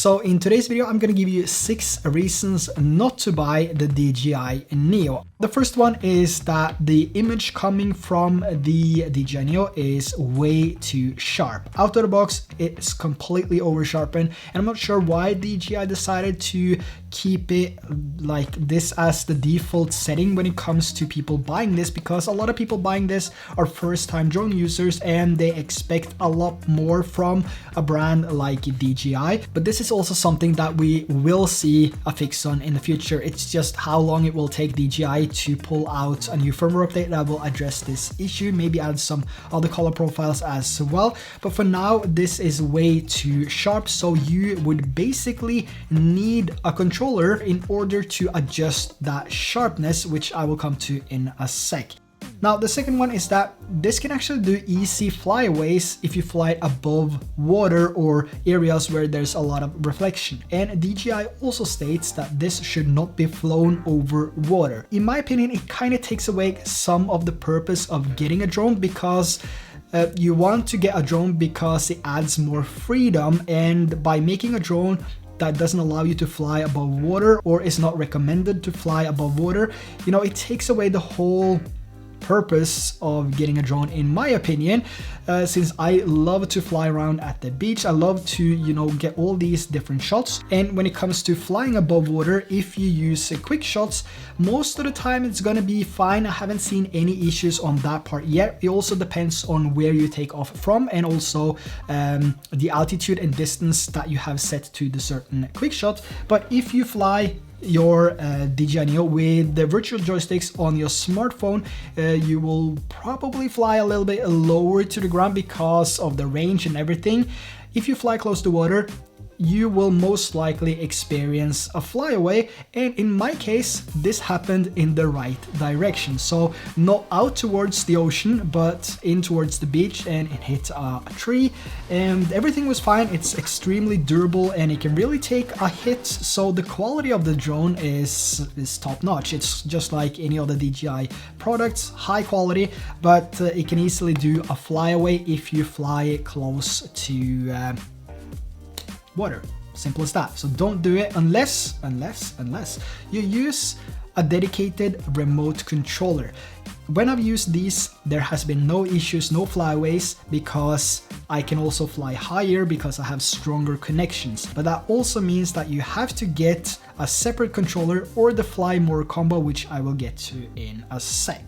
So in today's video, I'm gonna give you 6 reasons not to buy the DJI Neo. The first one is that the image coming from the DJI Neo is way too sharp. Out of the box, it's completely over sharpened, and I'm not sure why DJI decided to keep it like this as the default setting when it comes to people buying this, because a lot of people buying this are first-time drone users and they expect a lot more from a brand like DJI. But this is also something that we will see a fix on in the future. It's just how long it will take DJI to pull out a new firmware update that will address this issue, maybe add some other color profiles as well. But for now, this is way too sharp, so you would basically need a controller in order to adjust that sharpness, which I will come to in a sec. Now, the second one is that this can actually do easy flyaways if you fly above water or areas where there's a lot of reflection. And DJI also states that this should not be flown over water. In my opinion, it kind of takes away some of the purpose of getting a drone, because you want to get a drone because it adds more freedom, and by making a drone that doesn't allow you to fly above water or is not recommended to fly above water, you know, it takes away the whole purpose of getting a drone, in my opinion. Since I love to fly around at the beach, I love to, you know, get all these different shots. And when it comes to flying above water, if you use quick shots, most of the time it's gonna be fine. I haven't seen any issues on that part yet. It also depends on where you take off from, and also the altitude and distance that you have set to the certain quick shot. But if you fly your DJI Neo with the virtual joysticks on your smartphone, you will probably fly a little bit lower to the ground because of the range and everything. If you fly close to water, you will most likely experience a flyaway, and in my case this happened in the right direction, so not out towards the ocean but in towards the beach, and it hit a tree and everything was fine. It's extremely durable and it can really take a hit, so the quality of the drone is top notch. It's just like any other DJI products, high quality, but it can easily do a flyaway if you fly close to water. Simple as that. So don't do it unless you use a dedicated remote controller. When I've used these, there has been no issues, no flyaways, because I can also fly higher because I have stronger connections. But that also means that you have to get a separate controller or the Fly More combo, which I will get to in a sec.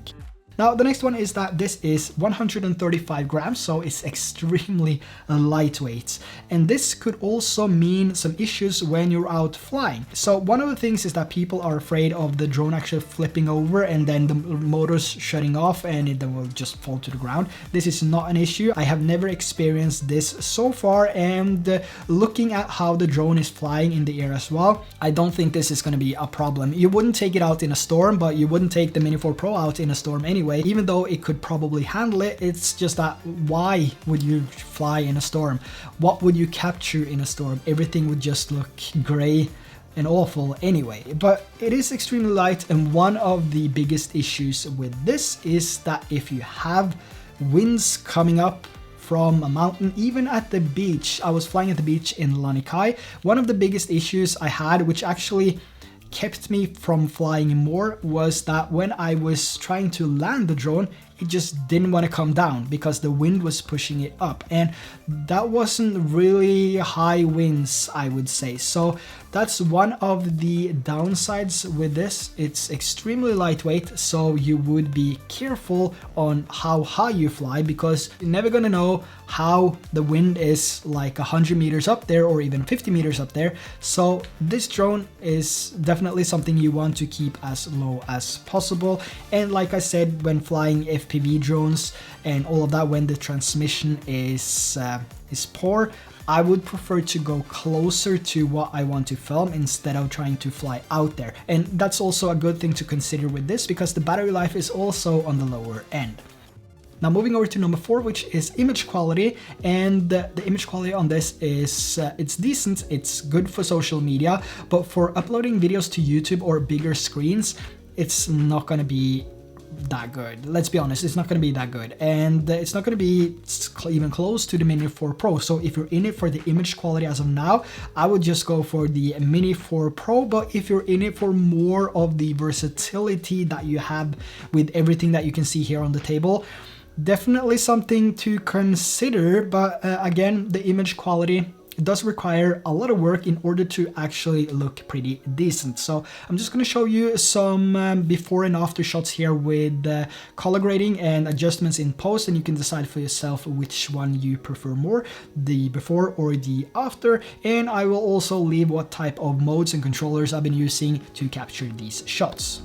Now, the next one is that this is 135 grams, so it's extremely lightweight. And this could also mean some issues when you're out flying. So one of the things is that people are afraid of the drone actually flipping over and then the motors shutting off and it will just fall to the ground. This is not an issue. I have never experienced this so far, and looking at how the drone is flying in the air as well, I don't think this is going to be a problem. You wouldn't take it out in a storm, but you wouldn't take the Mini 4 Pro out in a storm anyway. Even though it could probably handle it. It's just that, why would you fly in a storm? What would you capture in a storm? Everything would just look gray and awful anyway. But it is extremely light, and one of the biggest issues with this is that if you have winds coming up from a mountain, even at the beach. I was flying at the beach in Lanikai. One of the biggest issues I had, which actually kept me from flying more, was that when I was trying to land the drone, it just didn't want to come down because the wind was pushing it up, and that wasn't really high winds, I would say. So that's one of the downsides with this. It's extremely lightweight, so you would be careful on how high you fly, because you're never gonna know how the wind is like 100 meters up there or even 50 meters up there. So this drone is definitely something you want to keep as low as possible. And like I said, when flying FPV drones and all of that, when the transmission is poor, I would prefer to go closer to what I want to film instead of trying to fly out there. And that's also a good thing to consider with this, because the battery life is also on the lower end. Now moving over to number 4, which is image quality, and the image quality on this is it's decent, it's good for social media, but for uploading videos to YouTube or bigger screens, it's not gonna be that good. Let's be honest, it's not going to be that good, and it's not going to be even close to the Mini 4 Pro. So if you're in it for the image quality as of now, I would just go for the Mini 4 Pro. But if you're in it for more of the versatility that you have with everything that you can see here on the table, definitely something to consider. But again, the image quality, it does require a lot of work in order to actually look pretty decent. So I'm just going to show you some before and after shots here with color grading and adjustments in post, and you can decide for yourself which one you prefer more, the before or the after. And I will also leave what type of modes and controllers I've been using to capture these shots.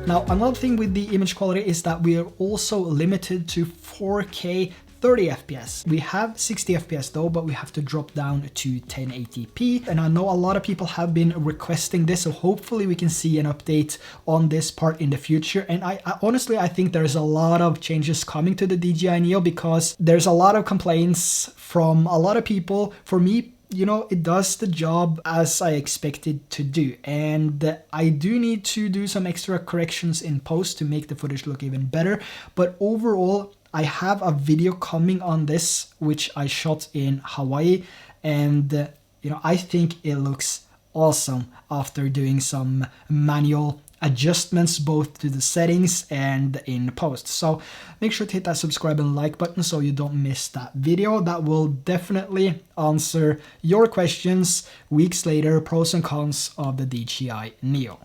Now, another thing with the image quality is that we are also limited to 4K 30 FPS. We have 60 FPS though, but we have to drop down to 1080p. And I know a lot of people have been requesting this, so hopefully we can see an update on this part in the future. And I honestly, I think there's a lot of changes coming to the DJI Neo because there's a lot of complaints from a lot of people. For me, you know, it does the job as I expected to do, and I do need to do some extra corrections in post to make the footage look even better. But overall, I have a video coming on this which I shot in Hawaii, and you know, I think it looks awesome after doing some manual adjustments both to the settings and in post. So make sure to hit that subscribe and like button so you don't miss that video. That will definitely answer your questions weeks later, pros and cons of the DJI Neo.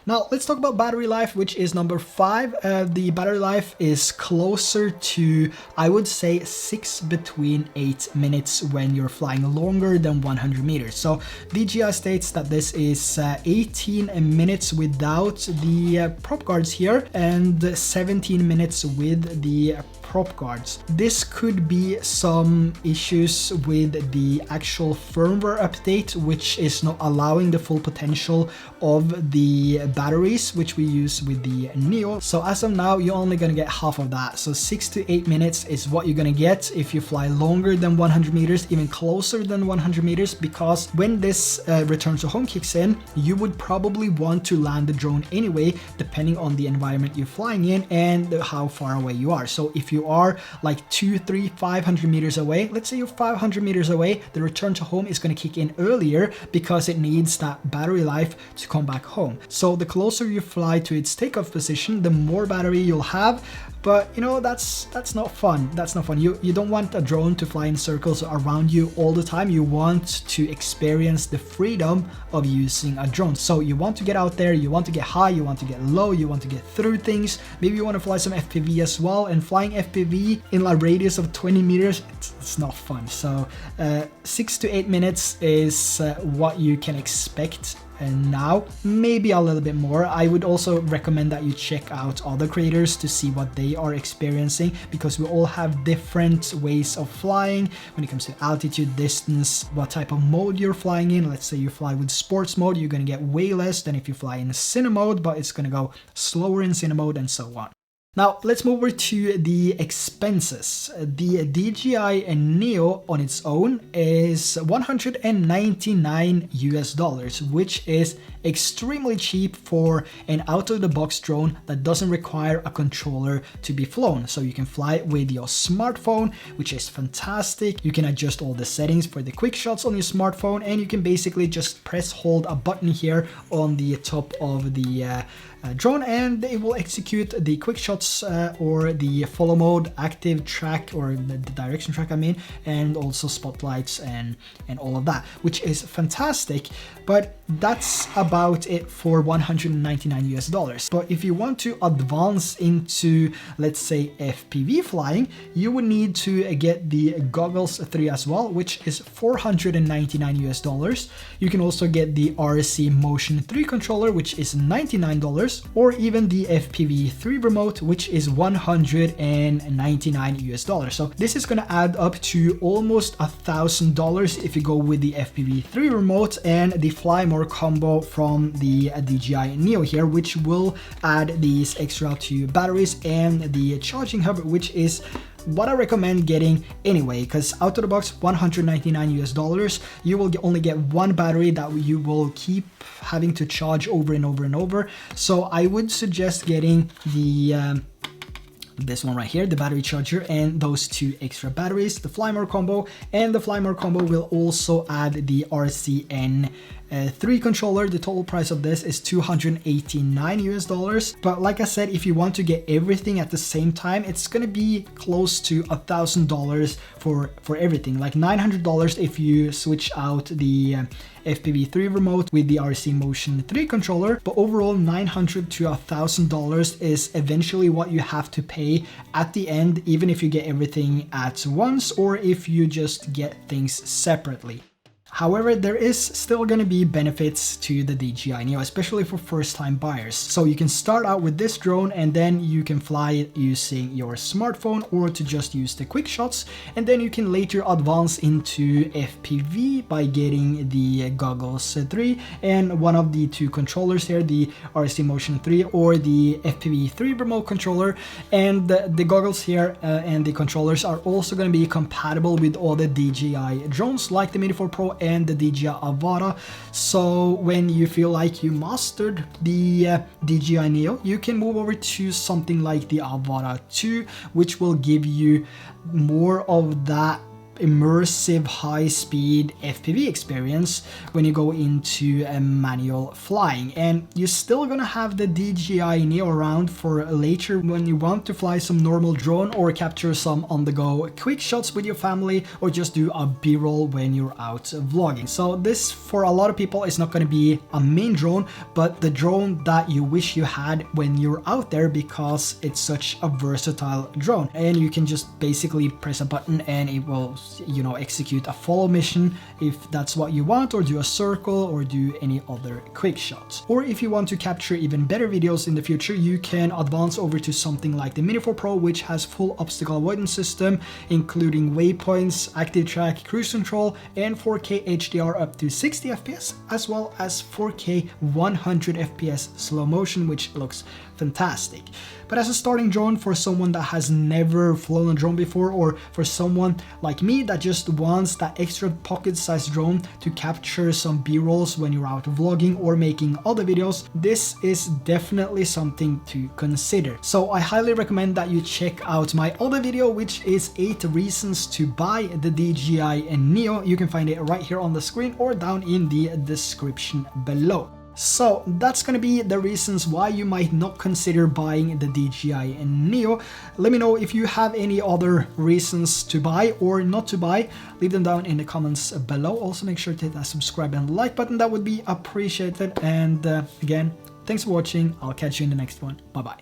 Now let's talk about battery life, which is number 5. The battery life is closer to, I would say, 6 between 8 minutes when you're flying longer than 100 meters. So DJI states that this is 18 minutes without the prop guards here and 17 minutes with the prop guards. This could be some issues with the actual firmware update, which is not allowing the full potential of the batteries which we use with the Neo. So as of now, you're only gonna get half of that. So 6 to 8 minutes is what you're gonna get if you fly longer than 100 meters, even closer than 100 meters, because when this return to home kicks in, you would probably want to land the drone anyway, depending on the environment you're flying in and how far away you are. So if you are like 200, 300, 500 meters away, let's say you're 500 meters away, the return to home is gonna kick in earlier because it needs that battery life to come back home. So the closer you fly to its takeoff position, the more battery you'll have. But you know, that's not fun. That's not fun. You don't want a drone to fly in circles around you all the time. You want to experience the freedom of using a drone. So you want to get out there, you want to get high, you want to get low, you want to get through things. Maybe you want to fly some FPV as well, and flying FPV in a radius of 20 meters, it's not fun. So 6 to 8 minutes is what you can expect. And now maybe a little bit more. I would also recommend that you check out other creators to see what they are experiencing, because we all have different ways of flying when it comes to altitude, distance, what type of mode you're flying in. Let's say you fly with sports mode, you're gonna get way less than if you fly in cine mode, but it's gonna go slower in cine mode and so on. Now let's move over to the expenses. The DJI Neo on its own is $199 US, which is extremely cheap for an out-of-the-box drone that doesn't require a controller to be flown. So you can fly with your smartphone, which is fantastic. You can adjust all the settings for the quick shots on your smartphone, and you can basically just hold a button here on the top of the drone, and it will execute the quick shots or the follow mode, active track, or the direction track I mean, and also spotlights and all of that, which is fantastic. But that's about it for $199 US. But if you want to advance into, let's say, FPV flying, you would need to get the Goggles 3 as well, which is $499 US. You can also get the RC Motion 3 controller, which is $99. or even the FPV3 remote, which is $199. So this is going to add up to almost $1,000 if you go with the FPV3 remote and the Fly More combo from the DJI Neo here, which will add these extra 2 batteries and the charging hub, which is what I recommend getting anyway, because out of the box, $199, you will only get 1 battery that you will keep having to charge over and over and over. So I would suggest getting the this one right here, the battery charger, and those 2 extra batteries, the Fly More combo, and the Fly More combo will also add the RCN 3 controller. The total price of this is $289. But like I said, if you want to get everything at the same time, it's gonna be close to $1,000 for everything, like $900 if you switch out the FPV3 remote with the RC Motion 3 controller, but overall $900 to $1,000 is eventually what you have to pay at the end, even if you get everything at once or if you just get things separately. However, there is still going to be benefits to the DJI Neo, especially for first-time buyers. So you can start out with this drone and then you can fly it using your smartphone or to just use the quick shots. And then you can later advance into FPV by getting the goggles 3 and one of the 2 controllers here, the RC Motion 3 or the FPV3 remote controller. And the goggles here and the controllers are also going to be compatible with all the DJI drones like the Mini 4 Pro and the DJI Avata. So when you feel like you mastered the DJI Neo, you can move over to something like the Avata 2, which will give you more of that immersive high-speed FPV experience when you go into manual flying. And you're still gonna have the DJI Neo around for later when you want to fly some normal drone or capture some on-the-go quick shots with your family or just do a b-roll when you're out vlogging. So this, for a lot of people, is not gonna be a main drone, but the drone that you wish you had when you're out there, because it's such a versatile drone and you can just basically press a button and it will, you know, execute a follow mission if that's what you want, or do a circle or do any other quick shots. Or if you want to capture even better videos in the future, you can advance over to something like the Mini 4 Pro, which has full obstacle avoidance system, including waypoints, active track, cruise control, and 4K HDR up to 60 FPS, as well as 4K 100 FPS slow motion, which looks fantastic. But as a starting drone for someone that has never flown a drone before, or for someone like me that just wants that extra pocket-sized drone to capture some b-rolls when you're out vlogging or making other videos, this is definitely something to consider. So I highly recommend that you check out my other video, which is 8 reasons to buy the DJI Neo. You can find it right here on the screen or down in the description below. So that's gonna be the reasons why you might not consider buying the DJI Neo. Let me know if you have any other reasons to buy or not to buy. Leave them down in the comments below. Also make sure to hit that subscribe and like button. That would be appreciated. And again, thanks for watching. I'll catch you in the next one. Bye bye.